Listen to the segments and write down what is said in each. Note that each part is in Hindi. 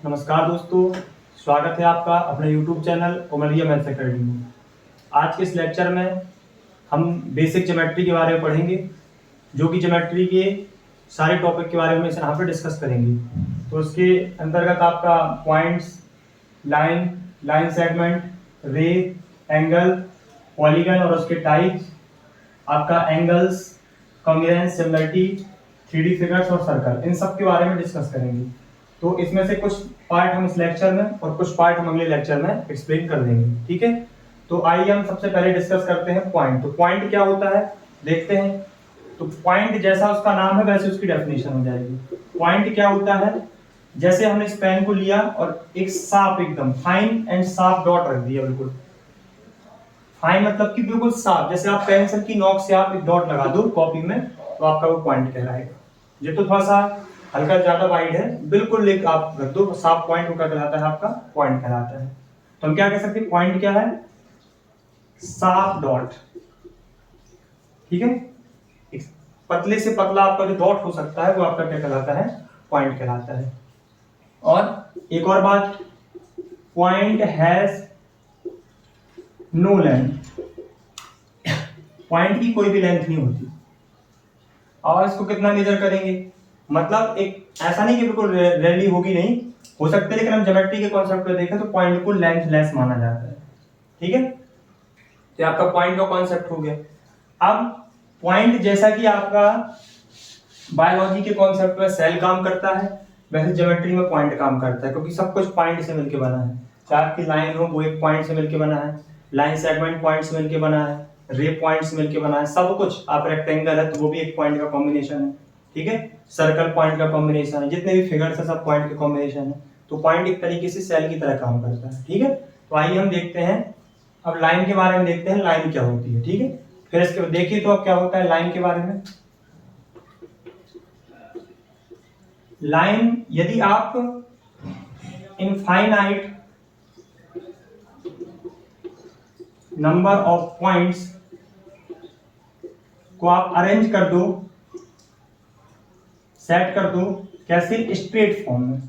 नमस्कार दोस्तों, स्वागत है आपका अपने YouTube channel Umaria maths academy में। आज के इस लेक्चर में हम बेसिक ज्योमेट्री के बारे में पढ़ेंगे, जो कि ज्योमेट्री के सारे टॉपिक के बारे में यहाँ पे डिस्कस करेंगे। तो उसके अंतर्गत आपका पॉइंट्स, लाइन सेगमेंट, रे, एंगल, पॉलीगन और उसके टाइप्स, आपका angles, congruence, similarity, 3D figures और सर्कल, इन सब के बारे में डिस्कस करेंगे। तो इसमें से कुछ पार्ट हम इस लेक्चर में और कुछ पार्ट हम अगले लेक्चर में एक्सप्लेन कर देंगे, ठीक है। तो आइए हम सबसे पहले डिस्कस करते हैं पॉइंट। तो पॉइंट क्या होता है देखते हैं। तो पॉइंट जैसा उसका नाम है वैसे उसकी डेफिनेशन हो जाएगी। पॉइंट क्या होता है, जैसे हमने इस पेन को लिया और एक साफ एकदम फाइन एंड साफ डॉट रख दिया, बिल्कुल फाइन मतलब कि बिल्कुल साफ, जैसे आप पेंसिल की नोक से आप एक डॉट लगा दो कॉपी में तो आपका वो पॉइंट कहलाएगा। ये तो थोड़ा सा हल्का ज्यादा वाइड है, बिल्कुल एक आप रख दो साफ पॉइंट, वो क्या कहलाता है, आपका पॉइंट कहलाता है। तो हम क्या कह सकते हैं, पॉइंट क्या है, साफ डॉट, ठीक है। एक पतले से पतला आपका जो डॉट हो सकता है वो आपका क्या कहलाता है, पॉइंट कहलाता है। और एक और बात, point has no length, point की कोई भी लेंथ नहीं होती। और इसको कितना मेजर करेंगे, मतलब एक ऐसा नहीं कि बिल्कुल रैली होगी, नहीं हो सकते, लेकिन हम ज्योमेट्री के कॉन्सेप्ट पे देखें तो पॉइंट को लेंथ लेस माना जाता है, ठीक है। तो आपका पॉइंट का कॉन्सेप्ट हो गया। अब पॉइंट जैसा कि आपका बायोलॉजी के कॉन्सेप्ट में सेल काम करता है, वैसे ज्योमेट्री में पॉइंट काम करता है, क्योंकि सब कुछ पॉइंट से मिलकर बना है। चार्ट की लाइन हो वो एक पॉइंट से मिलकर बना है, लाइन सेगमेंट पॉइंट से मिलकर बना है, रे पॉइंट से मिलकर बना है, सब कुछ। आप रेक्टेंगल है तो वो भी एक पॉइंट का कॉम्बिनेशन है, ठीक है। सर्कल पॉइंट का कॉम्बिनेशन है, जितने भी फिगर्स है सब पॉइंट के कॉम्बिनेशन है। तो पॉइंट एक तरीके से सेल की तरह काम करता है, ठीक है। तो आइए हम देखते हैं अब लाइन के बारे में, देखते हैं लाइन क्या होती है, ठीक है। फिर इसके देखिए तो अब क्या होता है लाइन के बारे में। लाइन, यदि आप इनफाइनाइट नंबर ऑफ पॉइंट्स को आप अरेंज कर दो, सेट कर दो, कैसे, स्ट्रेट फॉर्म में,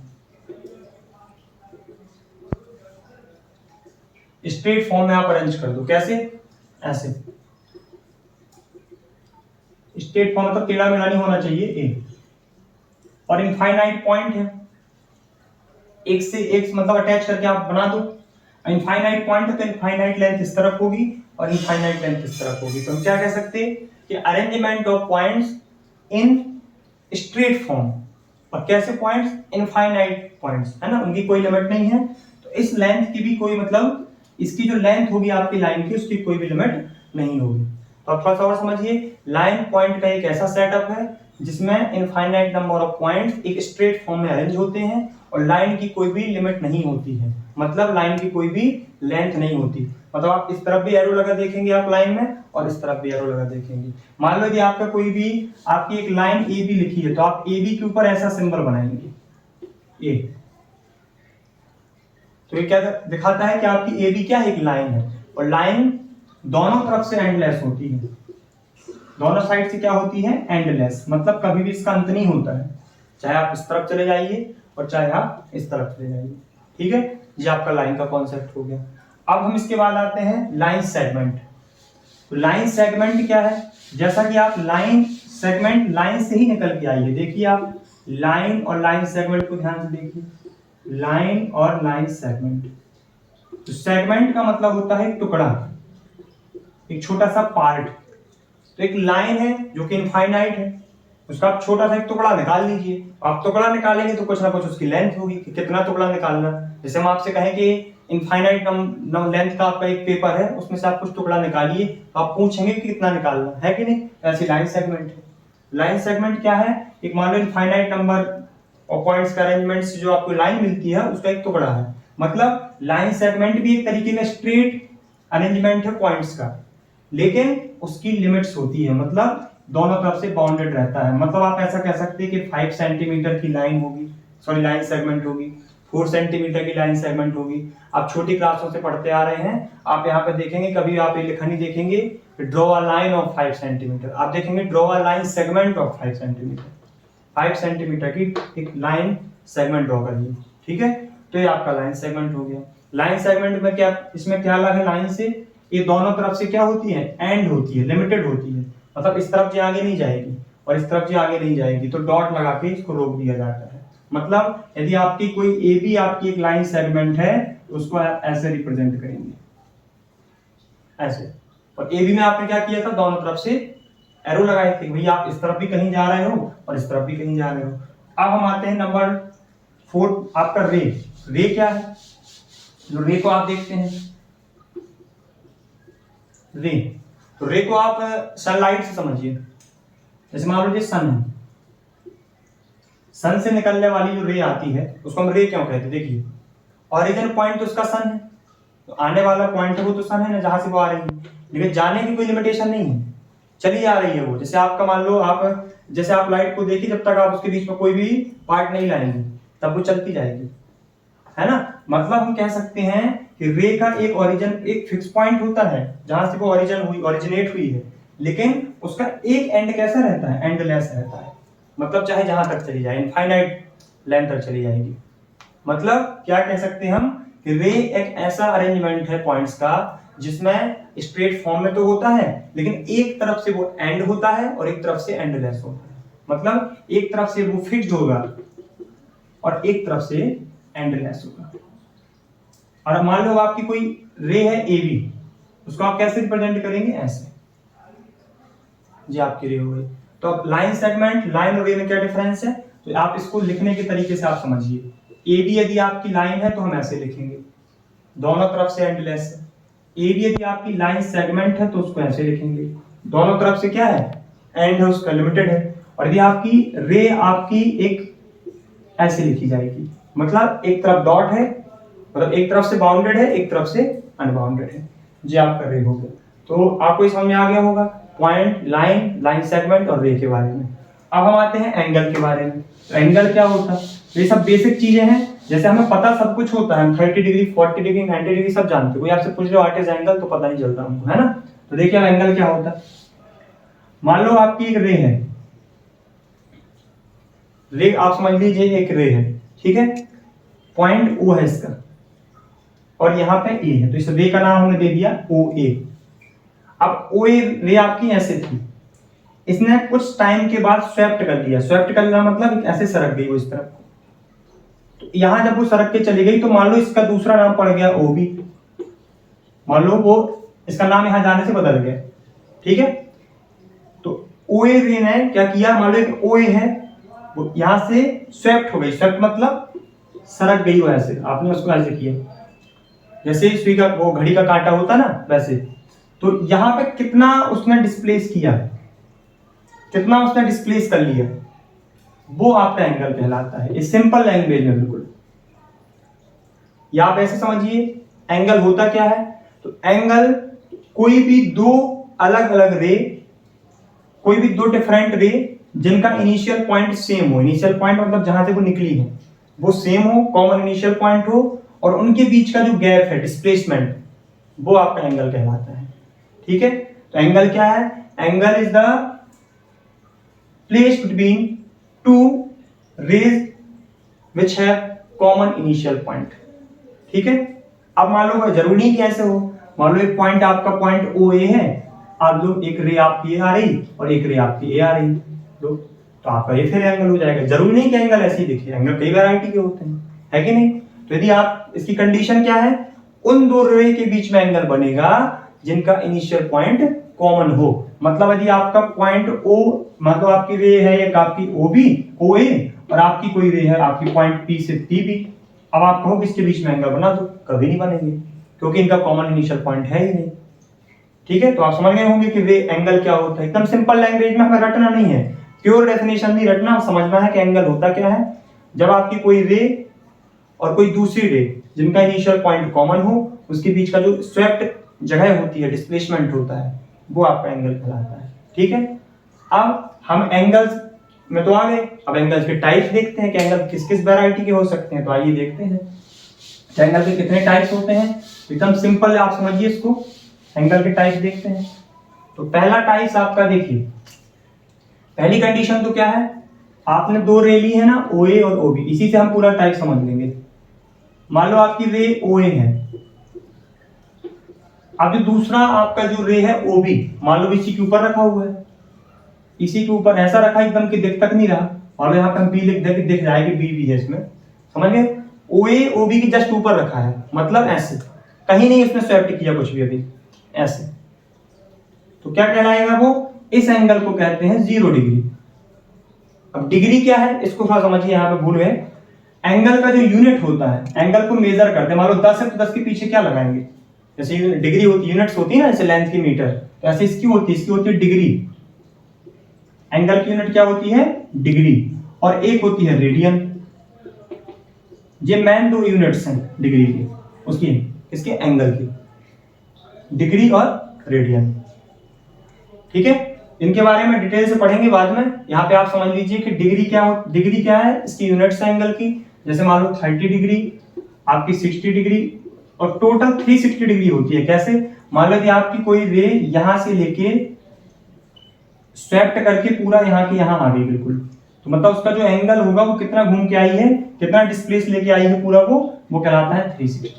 स्ट्रेट फॉर्म में आप अरेंज कर दो, कैसे, ऐसे स्ट्रेट फॉर्म मतलब टेढ़ा मेढ़ा नहीं होना चाहिए, ए। और इनफाइनाइट पॉइंट है, एक से एक मतलब अटैच करके आप बना दो। इनफाइनाइट पॉइंट है तो इनफाइनाइट लेंथ इस तरफ होगी और इनफाइनाइट लेंथ इस तरफ होगी। तो हम क्या कह सकते हैं कि arrangement of points in straight form. और कैसे पॉइंट्स, इनफाइनाइट पॉइंट्स, है ना, उनकी कोई लिमिट नहीं है। तो इस लेंथ की भी कोई मतलब, इसकी जो लेंथ होगी आपकी लाइन की, उसकी कोई भी लिमिट नहीं होगी। तो आप थोड़ा सा और समझिए, लाइन पॉइंट का एक ऐसा सेटअप है जिसमें इनफाइनाइट नंबर ऑफ पॉइंट्स एक स्ट्रेट फॉर्म में अरेंज होते हैं और लाइन की कोई भी लिमिट नहीं होती है, मतलब लाइन की कोई भी लेंथ नहीं होती। मतलब आप इस तरफ भी एरो लगा देखेंगे आप लाइन में, और इस तरफ भी एरो लगा देखेंगे। मान लो यदि आपका कोई भी, आपकी एक लाइन ए बी लिखी है तो आप ए बी के ऊपर ऐसा सिंबल बनाएंगे ए। तो ये क्या दिखाता है कि आपकी ए बी क्या है, एक लाइन है। और लाइन दोनों तरफ से एंडलेस होती है, दोनों साइड से क्या होती है, एंडलेस, मतलब कभी भी इसका अंत नहीं होता है, चाहे आप इस तरफ चले जाइए और चाहे आप इस तरफ चले जाइए, ठीक है। ये आपका लाइन का कॉन्सेप्ट हो गया। अब हम इसके बाद आते हैं लाइन सेगमेंट। तो लाइन सेगमेंट क्या है, जैसा कि आप लाइन सेगमेंट लाइन से ही निकल के आइए, देखिए आप लाइन और लाइन सेगमेंट को ध्यान से देखिए, लाइन और लाइन सेगमेंट। तो सेगमेंट का मतलब होता है टुकड़ा, एक छोटा सा पार्ट। तो एक लाइन है जो कि इनफाइनाइट है, उसका आप छोटा सा एक टुकड़ा निकाल लीजिए। आप टुकड़ा निकालेंगे तो कुछ ना कुछ उसकी लेंथ होगी कि कितना टुकड़ा निकालना। जैसे हम आपसे कहें कि इनफाइनाइट लेंथ का आपका एक पेपर है, उसमें से आप कुछ टुकड़ा निकालिए, आप पूछेंगे कि कितना निकालना है कि नहीं। ऐसी लाइन सेगमेंट है। लाइन सेगमेंट क्या है, एक मान लो इनफाइनाइट नंबर और पॉइंट्स का अरेंजमेंट से जो आपको लाइन मिलती है उसका एक टुकड़ा है। मतलब लाइन सेगमेंट भी एक तरीके का स्ट्रेट अरेंजमेंट है पॉइंट्स का, लेकिन उसकी लिमिट्स होती है, मतलब दोनों तरफ से बाउंडेड रहता है। मतलब आप ऐसा कह सकते हैं कि 5 सेंटीमीटर की लाइन होगी, सॉरी लाइन सेगमेंट होगी, 4 सेंटीमीटर की लाइन सेगमेंट होगी। आप छोटी क्लासों से पढ़ते आ रहे हैं, आप यहाँ पे देखेंगे, कभी आप ये लिखा नहीं देखेंगे draw a line of 5 centimetre, आप देखेंगे draw a line segment of 5 centimetre. 5 centimetre की एक लाइन सेगमेंट ड्रॉ करिए, ठीक है, तो ये आपका लाइन सेगमेंट हो गया। लाइन सेगमेंट में क्या, इसमें क्या अलग है लाइन से, ये दोनों तरफ से क्या होती है, एंड होती है, लिमिटेड होती है, मतलब इस तरफ से आगे नहीं जाएगी और इस तरफ से आगे नहीं जाएगी, तो डॉट लगा के इसको रोक दिया जाता है। मतलब यदि आपकी कोई ए बी आपकी एक लाइन सेगमेंट है तो उसको आप ऐसे रिप्रेजेंट करेंगे, ऐसे। और ए बी में आपने क्या किया था, दोनों तरफ से एरो लगाए थे, भैया आप इस तरफ भी कहीं जा रहे हो और इस तरफ भी कहीं जा रहे हो। अब हम आते हैं नंबर 4, आपका रे। रे क्या है, जो रे को आप देखते हैं, रे, तो रे को आप सनलाइट से समझिए। जैसे मान लीजिए सन है, सन से निकलने वाली जो रे आती है उसको हम रे क्यों कहते हैं, देखिए ओरिजिन पॉइंट तो उसका सन है, तो आने वाला पॉइंट है वो तो सन है ना, जहां से वो आ रही है, लेकिन जाने की कोई लिमिटेशन नहीं है, चली आ रही है वो। जैसे आपका मान लो आप, जैसे आप लाइट को देखिए, जब तक आप उसके बीच में कोई भी पार्ट नहीं लाएंगे तब वो चलती जाएगी, है ना। मतलब हम कह सकते हैं कि रे का एक ओरिजिन, एक फिक्स पॉइंट होता है जहां से वो ओरिजिनेट हुई है, लेकिन उसका एक एंड कैसा रहता है, एंडलेस रहता है, मतलब चाहे जहां तक चली जाए, इनफाइनाइट लेंथ तक चली जाएगी। मतलब क्या कह सकते हैं हम कि रे एक ऐसा अरेंजमेंट है पॉइंट्स का जिसमें स्ट्रेट फॉर्म में तो होता है, लेकिन एक तरफ से वो एंड होता है और एक तरफ से एंडलेस होता है। मतलब एक तरफ से वो फिक्स्ड होगा और एक तरफ से एंडलेस होगा। और मान लो आपकी कोई रे है ए बी, उसको आप कैसे रिप्रेजेंट करेंगे, ऐसे, जी आपकी रे हो गई। तो अब लाइन सेगमेंट, लाइन और रे में क्या डिफरेंस है, तो आप इसको लिखने के तरीके से आप समझिए। ए बी यदि आपकी लाइन है तो हम ऐसे लिखेंगे, दोनों तरफ से एंडलेस है। ए बी यदि आपकी लाइन सेगमेंट है तो उसको ऐसे लिखेंगे, दोनों तरफ से क्या है, एंड है उसका, लिमिटेड है। और यदि आपकी रे आपकी एक ऐसे लिखी जाएगी, मतलब एक तरफ डॉट है, मतलब एक तरफ से बाउंडेड है, एक तरफ से अनबाउंडेड है, जी आपका रे हो गया। तो आपको समझ में आ गया होगा पॉइंट, लाइन, लाइन सेगमेंट और रे के बारे में। अब हम आते हैं एंगल के बारे में। तो एंगल क्या होता है, ये सब बेसिक चीजें हैं, जैसे हमें पता सब कुछ होता है, हम 30 डिग्री, 40 डिग्री, 90 डिग्री सब जानते हैं। कोई आपसे पूछ रहे हो व्हाट इज एंगल, तो पता नहीं चलता हमको, है ना। तो देखिए अब एंगल क्या होता है। मान लो आपकी एक रे है, रे आप समझ लीजिए एक रे है, ठीक है, पॉइंट ओ है इसका और यहाँ पे ए है, तो इस रे का नाम हमने दे दिया ओ ए। अब ओ ए रे आपकी ऐसे थी, इसने कुछ टाइम के बाद स्वेप्ट कर दिया। स्वेप्ट करना मतलब ऐसे सरक गई वो इस तरफ, तो यहां जब वो सरक के चली गई तो मान लो इसका दूसरा नाम पड़ गया ओ बी, मान लो वो इसका नाम यहां जाने से बदल गया, ठीक है। तो ओ ए रे ने क्या किया, मान लो एक ओ ए है, वो यहां से स्वेप्ट हो गई, स्वेप्ट मतलब सरक गई वो ऐसे, आपने उसको ऐसे किया जैसे सुई का वो घड़ी का कांटा होता ना वैसे। तो यहां पे कितना उसने डिस्प्लेस किया, कितना उसने डिस्प्लेस कर लिया, वो आपका एंगल कहलाता है। इस सिंपल लैंग्वेज में बिल्कुल, या आप ऐसे समझिए एंगल होता क्या है। तो एंगल कोई भी दो अलग अलग रे, कोई भी दो डिफरेंट रे जिनका इनिशियल पॉइंट सेम हो, इनिशियल पॉइंट मतलब जहां से वो निकली है वो सेम हो, कॉमन इनिशियल पॉइंट हो, और उनके बीच का जो गैप है, डिस्प्लेसमेंट, वो आपका एंगल कहलाता है, ठीक है। तो एंगल क्या है, angle is the place between two rays which have common initial point, ठीक है। अब मान लो जरूरी नहीं कि ऐसे हो, मान लो एक पॉइंट आपका पॉइंट ओ ए है, आप लो एक रे आपकी ए आ रही और एक रे आपकी ए आ रही, तो आपका ये फिर एंगल हो जाएगा। जरूरी नहीं कि एंगल ऐसे ही दिखे, एंगल कई वैरायटी के होते हैं, है कि नहीं। तो यदि आप, इसकी कंडीशन क्या है, उन दो रे के बीच में एंगल बनेगा जिनका इनिशियल पॉइंट कॉमन हो। मतलब यदि आपका पॉइंट ओ, मतलब आपकी रे है एक आपकी ओ बी, ओ ए, और आपकी कोई रे है आपकी पॉइंट पी से पी बी, अब आप कहो किसके बीच में एंगल बना, तो कभी नहीं बनेंगे क्योंकि इनका कॉमन इनिशियल पॉइंट है ही नहीं, ठीक है। तो आप समझ गए होंगे कि रे एंगल क्या होता है। एकदम सिंपल लैंग्वेज में हमें रटना नहीं है, प्योर डेफिनेशन नहीं रटना, समझना है कि एंगल होता क्या है। जब आपकी कोई रे और कोई दूसरी रे जिनका इनिशियल पॉइंट कॉमन हो, उसके बीच का जो स्वेप्ट जगह होती है, डिस्प्लेसमेंट होता है, वो आपका एंगल कहलाता है, ठीक है। अब हम एंगल्स में तो आ गए, अब एंगल्स के टाइप्स देखते हैं कि एंगल किस किस वैरायटी के हो सकते हैं। तो आइए देखते हैं एंगल के कितने टाइप्स होते हैं। एकदम सिंपल आप समझिए इसको, एंगल के टाइप्स देखते हैं। तो पहला टाइप्स आपका देखिए, पहली कंडीशन तो क्या है, आपने दो रे ली है ना, ओ ए और ओ बी, इसी से हम पूरा टाइप समझ लेंगे। मान लो आपकी रे OA है, अब जो दूसरा आपका जो रे है OB, मान लो इसी के ऊपर रखा हुआ है, इसी के ऊपर ऐसा रखा एकदम कि दिख तक नहीं रहा, मान लो यहाँ पे हम B लिख दे, दिख जाए कि B भी है इसमें, समझ गए। OA OB के जस्ट ऊपर रखा है, मतलब ऐसे कहीं नहीं उसने स्वैप्ट किया कुछ भी अभी, ऐसे, तो क्या कहलाएगा वो, इस एंगल को कहते हैं 0 डिग्री। अब डिग्री क्या है इसको थोड़ा समझिए, यहाँ पे भूल गए। एंगल का जो यूनिट होता है, एंगल को मेजर करते हैं, मान लो 10 है तो 10 के पीछे क्या लगाएंगे, जैसे डिग्री होती है, यूनिट्स होती है ना, जैसे लेंथ की मीटर, तो ऐसे इसकी होती है डिग्री। एंगल की यूनिट क्या होती है, डिग्री, और एक होती है रेडियन। ये मेन दो यूनिट्स हैं डिग्री की, उसकी इसके एंगल की, डिग्री और रेडियन, ठीक है। इनके बारे में डिटेल से पढ़ेंगे बाद में। यहाँ पे आप समझ लीजिए कि डिग्री क्या है, इसकी यूनिट्स है एंगल की। जैसे मान लो 30 डिग्री, आपकी 60 डिग्री, और टोटल 360 डिग्री होती है। कैसे, मान लो कि आपकी कोई रे यहां से लेके स्वैप्ट करके पूरा यहाँ के यहाँ आ गई बिल्कुल, तो मतलब उसका जो एंगल होगा वो कितना घूम के आई है, कितना डिस्प्लेस लेके आई है पूरा, वो कहलाता है 360,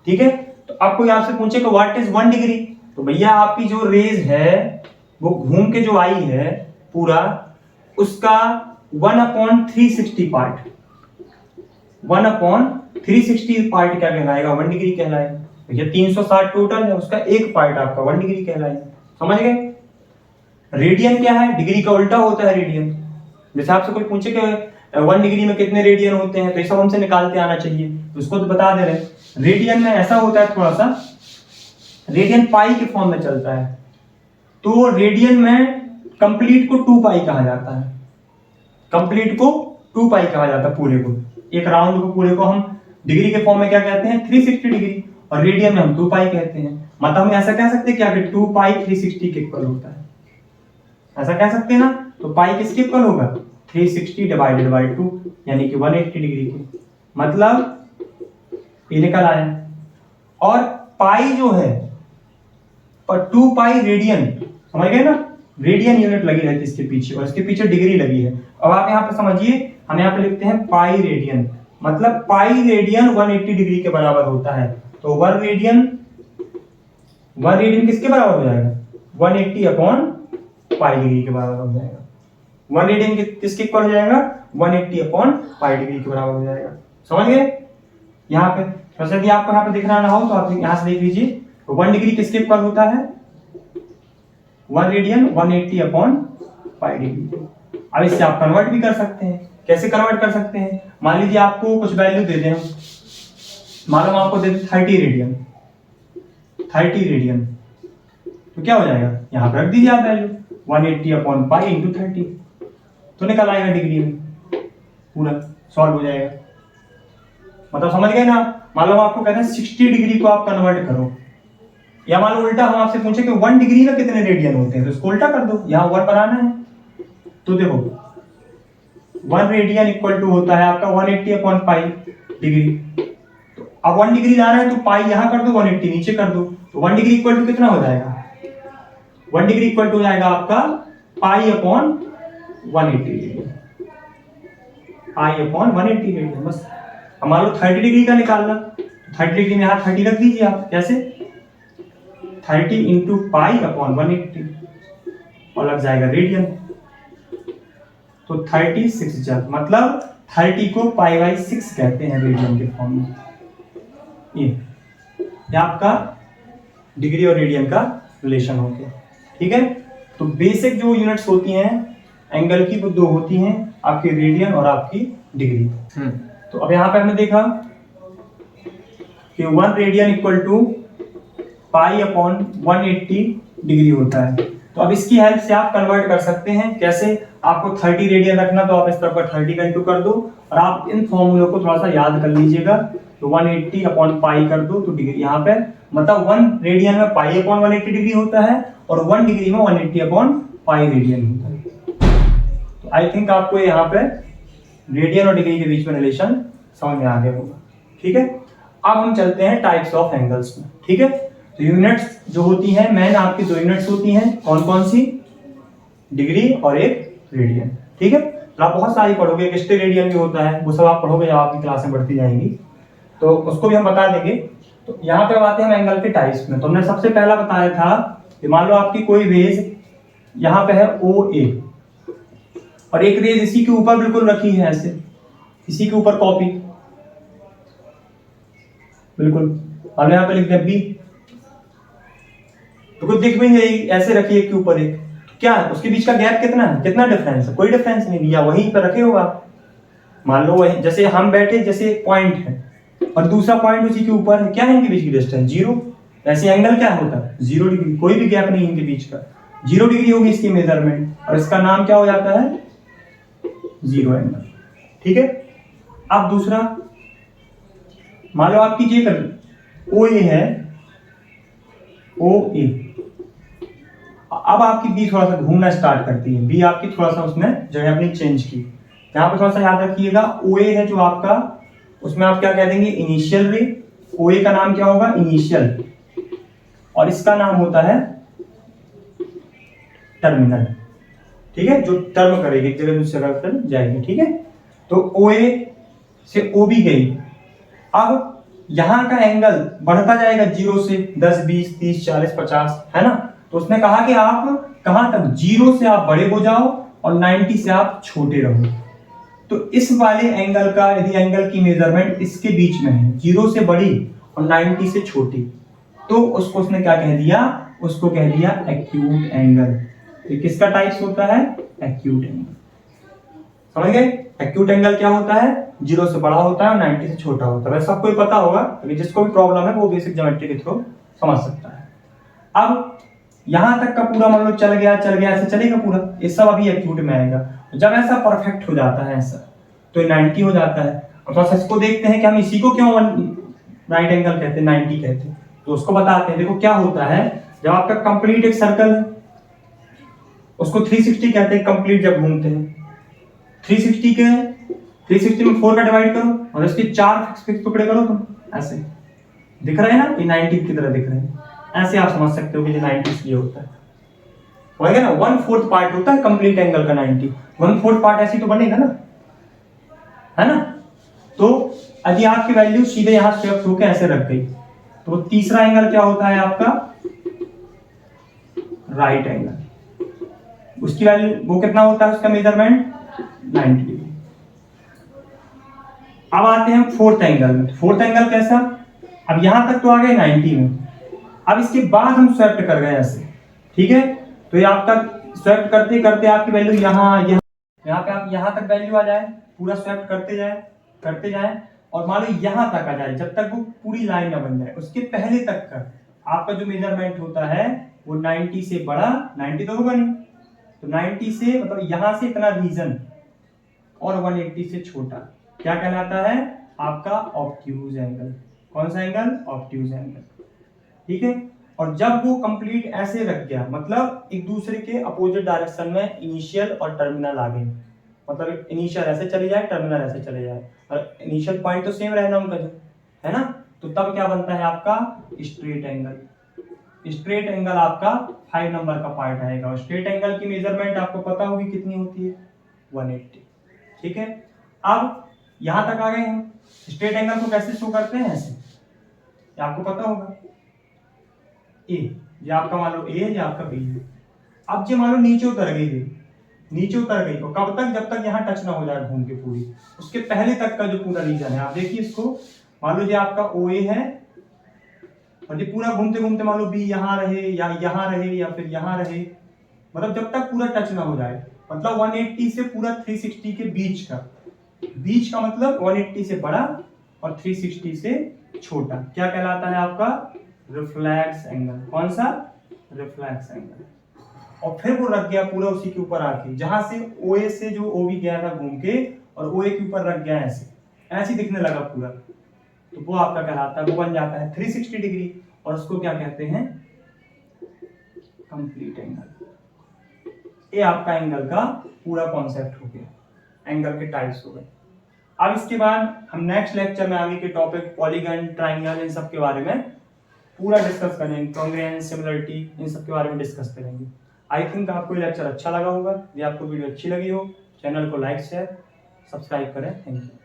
ठीक है। तो अब कोई आपसे पूछे कि व्हाट इज 1 डिग्री, तो भैया आपकी जो रेज है वो घूम के जो आई है पूरा, उसका 1/360 पार्ट, 1/360 पार्ट क्या कहलाएगा, 1 डिग्री कहलाएगा। भैया 360 टोटल है, उसका एक पार्ट आपका 1 डिग्री कहलाएगा, समझ गए। रेडियन क्या है, डिग्री का उल्टा होता है रेडियन। जैसे आपसे कोई पूछे कि 1 डिग्री में कितने रेडियन होते हैं, तो ये सब हमसे निकालते आना चाहिए, तो उसको तो बता दे रहे। रेडियन में ऐसा होता है थोड़ा सा, रेडियन पाई के फॉर्म में चलता है, तो रेडियन में कंप्लीट को 2 पाई कहा जाता है, कंप्लीट को 2 पाई कहा जाता है, पूरे को, एक राउंड को पूरे को हम डिग्री के फॉर्म में क्या कहते हैं, 360 डिग्री, और रेडियन में हम 2 पाई कहते हैं। मतलब हम ऐसा कह सकते हैं क्या कि 2 पाई 360 के इक्वल होता है, ऐसा कह सकते हैं ना। तो पाई किसके इक्वल होगा, 360 डिवाइडेड बाई 2, यानी कि 180 डिग्री के, मतलब ये निकल आया। और पाई जो है, पर 2 पाई रेडियन, समझ गए ना, रेडियन यूनिट लगी रहती है इसके पीछे, और इसके पीछे डिग्री लगी है। अब आप यहाँ पे समझिए, हम यहाँ पे लिखते हैं पाई रेडियन, मतलब पाई रेडियन 180 डिग्री के बराबर होता है। तो 1 रेडियन किसके बराबर हो जाएगा, 180 अपॉन पाई डिग्री के बराबर हो जाएगा। 1 रेडियन किसके इक्वल हो जाएगा, 180 अपॉन पाई डिग्री के बराबर हो जाएगा, समझ गए। यहाँ पे वैसे यदि आपको यहाँ पे दिखना ना हो तो आप यहाँ से देख लीजिए, 1 डिग्री किसके इक्वल होता है, 1 रेडियन 180 अपॉन पाई डिग्री। अब इससे आप कन्वर्ट भी कर सकते हैं। कैसे कन्वर्ट कर सकते हैं, मान लीजिए आपको कुछ वैल्यू दे दें, मालूम आपको दे दें 30 रेडियन, तो क्या हो जाएगा, यहाँ पर रख दीजिए आप वैल्यू 180 अपॉन पाई इंटू 30, तो निकल आएगा डिग्री में, पूरा सॉल्व हो जाएगा। मतलब समझ गए ना। मान लो आपको कहते हैं 60 डिग्री को आप कन्वर्ट करो, या मान लो उल्टा हम आपसे पूछे कि 1 डिग्री में कितने रेडियन होते हैं, तो इसको उल्टा कर दो, यहाँ 1 बनाना है। तो देखो 1 रेडियन इक्वल टू होता है आपका 180 अपॉन पाई डिग्री। तो अब 1 डिग्री लाना है तो पाई यहाँ कर दो, 180 नीचे कर दो, तो 1 डिग्री इक्वल टू कितना हो जाएगा, 1 डिग्री इक्वल टू हो जाएगा आपका पाई अपॉन 180 रेडियन, पाई अपॉन 180 रेडियन। बस मान लो 30 डिग्री का निकालना, 30 डिग्री में यहाँ 30 रख दीजिए आप, कैसे 30 इंटू पाई अपॉन 180, और लग जाएगा रेडियन। तो 36 जब, मतलब 30 को पाई बाई 6 कहते हैं रेडियन के फॉर्म में। ये आपका डिग्री और रेडियन का रिलेशन हो गया, ठीक है। तो बेसिक जो यूनिट्स होती हैं एंगल की, वो 2 होती हैं, आपकी रेडियन और आपकी डिग्री। तो अब यहाँ पे हमने देखा कि 1 radian equal to pi upon 180 degree होता है। तो अब इसकी हेल्प से आप कन्वर्ट कर सकते हैं। कैसे, आपको 30 रेडियन रखना तो आप इस तरफ 30 का इंटू कर दो, और आप इन फॉर्मूलों को थोड़ा सा याद कर लीजिएगा। तो 180 अपॉन पाई कर दो, तो डिग्री यहाँ पे, मतलब 1 रेडियन में पाई अपॉन 180 डिग्री होता है, और 1 डिग्री में 180 अपॉन पाई रेडियन होता है। तो आई थिंक आपको यहाँ पे रेडियन और डिग्री के बीच में रिलेशन समझ में आ गया होगा, ठीक है। अब हम चलते हैं टाइप्स ऑफ एंगल्स में, ठीक है। तो यूनिट्स जो होती हैं, मेन आपकी 2 यूनिट्स होती हैं, कौन कौन सी, डिग्री और एक रेडियन, ठीक है। तो आप बहुत सारी पढ़ोगे, एक स्टेरेडियन भी होता है, वो सब आप पढ़ोगे जब आपकी क्लासें बढ़ती जाएंगी, तो उसको भी हम बता देंगे। तो यहाँ पे आते हैं हम एंगल के टाइप्स में। तो हमने सबसे पहला बताया था कि मान लो आपकी कोई रेज यहाँ पे है OA और एक रेज इसी के ऊपर बिल्कुल रखी है, ऐसे इसी के ऊपर कॉपी, बिल्कुल हमने यहाँ पे लिख दिया B, तो कुछ दिख भी नहीं, ऐसे रखी एक के ऊपर एक, तो क्या है उसके बीच का गैप कितना है, कितना डिफरेंस है, कोई डिफरेंस नहीं दिया, वहीं पर रखे हो आप। मान लो वही जैसे हम बैठे, जैसे एक पॉइंट है और दूसरा पॉइंट उसी के ऊपर है, क्या है इनके बीच की डिस्टेंस 0। ऐसे एंगल क्या होता है 0 डिग्री, कोई भी गैप नहीं इनके बीच का, 0 डिग्री होगी इसकी मेजरमेंट, और इसका नाम क्या हो जाता है 0 एंगल। ठीक है। अब दूसरा मान लो आपकी ये OA है, OA, अब आपकी बी थोड़ा सा घूमना स्टार्ट करती है, बी आपकी थोड़ा सा उसने जगह अपनी चेंज की। यहाँ पे थोड़ा सा याद रखिएगा, OA है जो आपका, उसमें आप क्या कह देंगे इनिशियल रे, OA का नाम क्या होगा इनिशियल, और इसका नाम होता है टर्मिनल। ठीक है, जो टर्म करेगी एक जगह दूसरी जगह पर जाएगी। ठीक है, तो OA से OB गई, अब यहां का एंगल बढ़ता जाएगा 0 से 10, 20, 30, 40, 50, है ना। तो उसने कहा कि आप कहां तक, 0 से आप बड़े हो जाओ और 90 से आप छोटे रहो। तो इस वाले एंगल का यदि एंगल की मेजरमेंट इसके बीच में है, 0 से बड़ी और 90 से छोटी, तो उसको उसने क्या कह दिया, उसको कह दिया एक्यूट एंगल। तो किसका टाइप्स होता है एक्यूट एंगल, समझ गए। एक्यूट एंगल क्या होता है, 0 से बड़ा होता है और 90 से छोटा होता है, सबको ही पता होगा, अभी जिसको भी प्रॉब्लम है वो बेसिक ज्योमेट्री के थ्रू समझ सकता है। अब यहां तक का पूरा मान लो चल गया ऐसे चलेगा पूरा, ये सब अभी एक्यूट में आएगा। जब ऐसा परफेक्ट हो जाता है ऐसा, तो 90 हो जाता है। और थोड़ा सा इसको देखते हैं कि हम इसी को क्यों राइट एंगल कहते हैं, 90 कहते हैं, तो उसको बताते हैं। देखो क्या होता है, जब आपका कंप्लीट एक सर्कल है, उसको 360 कहते हैं कंप्लीट, जब घूमते हैं 360 के 360 में 4 का डिवाइड करो और इसके 4 फिक्स टुकड़े करो, तुम ऐसे दिख रहे हैं ना, ये 90 की तरह दिख रहे हैं, ऐसे आप समझ सकते हो कि ये 90 इसलिए होता है, होगा ना। 1/4 पार्ट होता है कंप्लीट एंगल का 90, 1/4 पार्ट ऐसे तो बनेगा ना, है ना। तो यदि आपकी वैल्यू सीधे यहां स्वेप्ट होकर ऐसे रख गई, तो तीसरा एंगल क्या होता है आपका राइट एंगल, उसकी वैल्यू वो कितना होता है, उसका मेजरमेंट 90 डिग्री। अब आते हैं फोर्थ एंगल में। फोर्थ एंगल कैसा, अब यहां तक तो आ गए 90 में, अब इसके बाद हम स्वेप्ट कर गए ऐसे, ठीक है। तो ये आपका स्वेप्ट करते करते आपकी वैल्यू यहाँ पे आप यहां तक वैल्यू आ जाए, पूरा स्वेप्ट करते जाए और मान लो यहां तक आ जाए, जब तक वो पूरी लाइन ना बन जाए, उसके पहले तक का आपका जो मेजरमेंट होता है वो 90 से बड़ा, 90 तो होगा नहीं, तो 90 से मतलब यहां से इतना रीजन और 180 से छोटा क्या कहलाता है आपका ऑब्ट्यूज एंगल। कौन सा एंगल, ऑब्ट्यूज एंगल। ठीक है, और जब वो कंप्लीट ऐसे रख गया, मतलब एक दूसरे के अपोजिट डायरेक्शन में इनिशियल और टर्मिनल आ गए, मतलब इनिशियल ऐसे चले जाए, टर्मिनल ऐसे चले जाए, और इनिशियल पॉइंट तो सेम रहना उनका जो है ना, तो तब क्या बनता है आपका स्ट्रेट एंगल। स्ट्रेट एंगल आपका 5 नंबर का पार्ट आएगा, और स्ट्रेट एंगल की मेजरमेंट आपको पता होगी कितनी होती है 180। ठीक है, अब यहां तक आ गए हम। स्ट्रेट एंगल को कैसे शो करते हैं, ऐसे, ये आपको पता होगा, ए, ये आपका मान लो ए है, ये आपका बी है। अब जो मान लो नीचे उतर गई है, नीचे उतर गई, और कब तक, जब तक यहाँ टच ना हो जाए घूम के पूरी, उसके पहले तक का जो पूरा रीजन है, आप देखिए इसको, मान लो ये आपका ओ ए है, और ये पूरा घूमते घूमते मान लो बी यहाँ रहे या यहाँ रहे या फिर यहाँ रहे, मतलब जब तक पूरा टच ना हो जाए, मतलब 180 से पूरा 360 के बीच का मतलब 180 से बड़ा और 360 से छोटा क्या कहलाता है आपका रिफ्लेक्स एंगल। कौन सा, रिफ्लेक्स एंगल। और फिर वो रख गया पूरा उसी के ऊपर आके, जहां से OA से जो OB गया था घूम के, और OA के ऊपर रख गया ऐसे दिखने लगा पूरा, तो वो आपका कहलाता है, वो बन जाता है 360 डिग्री, और उसको क्या कहते हैं कंप्लीट एंगल। ये आपका एंगल का पूरा कॉन्सेप्ट हो गया, एंगल के टाइप्स हो गए। अब इसके बाद हम नेक्स्ट लेक्चर में आगे के टॉपिक पॉलीगन, ट्राइंगल, इन सब के बारे में पूरा डिस्कस करेंगे, कॉन्ग्रुएंस, सिमिलरिटी, इन सब के बारे में डिस्कस करेंगे। आई थिंक आपको ये लेक्चर अच्छा लगा होगा। यदि आपको वीडियो अच्छी लगी हो चैनल को लाइक शेयर सब्सक्राइब करें। Thank you.